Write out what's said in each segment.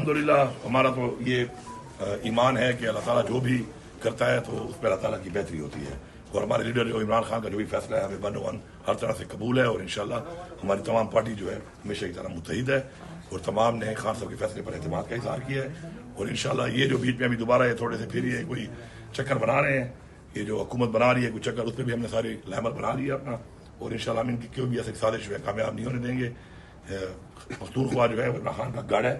الحمدللہ ہمارا تو یہ ایمان ہے کہ اللہ تعالیٰ جو بھی کرتا ہے تو اس پہ اللہ تعالیٰ کی بہتری ہوتی ہے، اور ہمارے لیڈر جو عمران خان کا جو بھی فیصلہ ہے ہمیں 101 ہر طرح سے قبول ہے، اور انشاءاللہ ہماری تمام پارٹی جو ہے ہمیشہ کی طرح متحد ہے، اور تمام نے خان صاحب کے فیصلے پر اعتماد کا اظہار کیا ہے، اور انشاءاللہ یہ جو بیچ میں ابھی دوبارہ یہ تھوڑے سے پھر یہ کوئی چکر بنا رہے ہیں، یہ جو حکومت بنا رہی ہے کوئی چکر، اس پہ بھی ہم نے ساری لہمت بنا لی ہے اپنا، اور انشاءاللہ ہم ان کی کوئی بھی ایسی سازش جو ہے کامیاب نہیں ہونے دیں گے۔ پختونخوا جو ہے وہ عمران خان کا گڑھ ہے،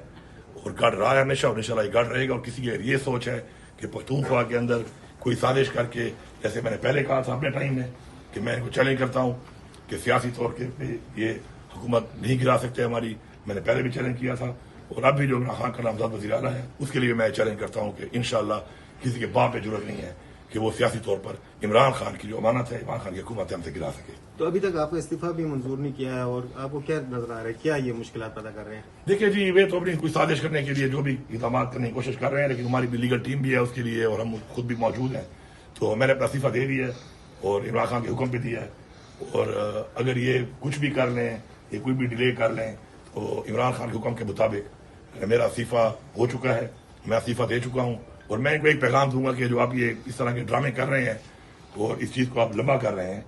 اور گڑھ رہا ہے ہمیشہ، اور انشاءاللہ یہ گڑھ رہے گا، اور کسی کی یہ سوچ ہے کہ پختونخوا کے اندر کوئی سازش کر کے، جیسے میں نے پہلے کہا تھا اپنے ٹائم میں کہ میں ان کو چیلنج کرتا ہوں کہ سیاسی طور پہ یہ حکومت نہیں گرا سکتے ہماری، میں نے پہلے بھی چیلنج کیا تھا، اور اب بھی جو عمران خان کا نامزد وزیر اعلیٰ ہے اس کے لیے میں چیلنج کرتا ہوں کہ انشاءاللہ کسی کے باپ پہ ضرورت نہیں ہے کہ وہ سیاسی طور پر عمران خان کی جو امانت ہے، عمران خان کی حکومت ہے، ہم سے گرا سکے۔ تو ابھی تک آپ کا استعفیٰ بھی منظور نہیں کیا ہے، اور آپ کو کیا نظر آ رہا ہے، کیا یہ مشکلات پیدا کر رہے ہیں؟ دیکھیے جی، وہ تو اپنی کوئی سازش کرنے کے لیے جو بھی اقدامات کرنے کی کوشش کر رہے ہیں، لیکن ہماری بھی لیگل ٹیم بھی ہے اس کے لیے، اور ہم خود بھی موجود ہیں، تو میں نے اپنا استعفیٰ دے دیا ہے اور عمران خان کے حکم پہ دیا ہے، اور اگر یہ کچھ بھی کر لیں، یہ کوئی بھی ڈیلے کر لیں، تو عمران خان کے حکم کے مطابق میرا استعفیٰ ہو چکا ہے، میں استعفیٰ دے چکا ہوں، اور میں ان کو ایک پیغام دوں گا کہ جو آپ یہ اس طرح کے ڈرامے کر رہے ہیں اور اس چیز کو آپ لمبا کر رہے ہیں،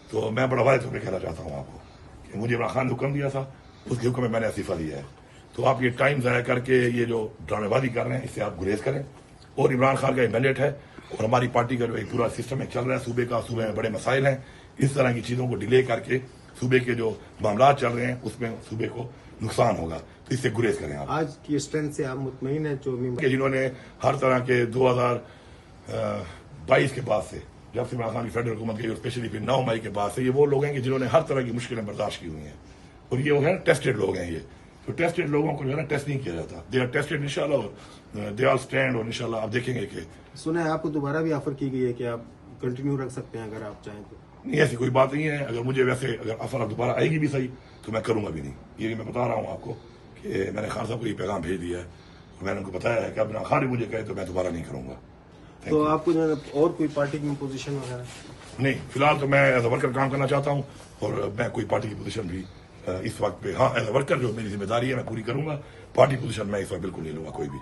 تو میں بڑا واضح طور پہ کہنا چاہتا ہوں آپ کو کہ مجھے عمران خان نے حکم دیا تھا، اس کے حکم میں نے استعفیٰ دیا ہے، تو آپ یہ ٹائم ضائع کر کے یہ جو ڈرامے بازی کر رہے ہیں اس سے آپ گریز کریں، اور عمران خان کا ایک مینڈیٹ ہے، اور ہماری پارٹی کا جو ایک پورا سسٹم چل رہا ہے صوبے کا، صوبے میں بڑے مسائل ہیں، اس طرح کی چیزوں کو ڈیلے کر کے صوبے کے جو معاملات چل رہے ہیں اس میں صوبے کو نقصان ہوگا، تو اس سے گریز کریں آپ۔ آج کی اسٹرینتھ سے آپ مطمئن ہیں کہ جنہوں نے ہر طرح کے 2022 کے بعد سے، جب سے عمران خان کی فیڈرل حکومت گئی، اور اسپیشلی پھر 9 مئی کے بعد سے، یہ وہ لوگ ہیں کہ جنہوں نے ہر طرح کی مشکلیں برداشت کی ہوئی ہیں، اور یہ وہ ہے ٹیسٹڈ لوگ ہیں، یہ تو ٹیسٹڈ لوگوں کو جو ہے نا ٹیسٹ نہیں کیا جاتا، دے آر ٹیسٹڈ انشاءاللہ، دے آر اسٹینڈ، اور انشاءاللہ آپ دیکھیں گے کہ سنا ہے آپ کو دوبارہ بھی آفر کی گئی ہے کہ آپ کنٹینیو رکھ سکتے ہیں اگر آپ چاہیں تو؟ نہیں، ایسی کوئی بات نہیں ہے، اگر مجھے ویسے اگر آفر اب دوبارہ آئے گی بھی صحیح تو میں کروں گا بھی نہیں، یہ میں بتا رہا ہوں آپ کو کہ میں نے خان صاحب کو یہ پیغام بھیج دیا ہے، اور میں نے ان کو بتایا ہے کہ اب خان بھی مجھے کہے تو میں دوبارہ نہیں کروں گا۔ تو آپ کو جو ہے اور کوئی پارٹی کی پوزیشن وغیرہ؟ نہیں، فی الحال تو میں ایز اے ورکر کام کرنا چاہتا ہوں، اور میں کوئی پارٹی کی پوزیشن بھی اس وقت پہ، ہاں ایز اے ورکر جو میری ذمہ داری ہے میں پوری کروں گا، پارٹی پوزیشن میں اس وقت بالکل نہیں لوں گا کوئی بھی۔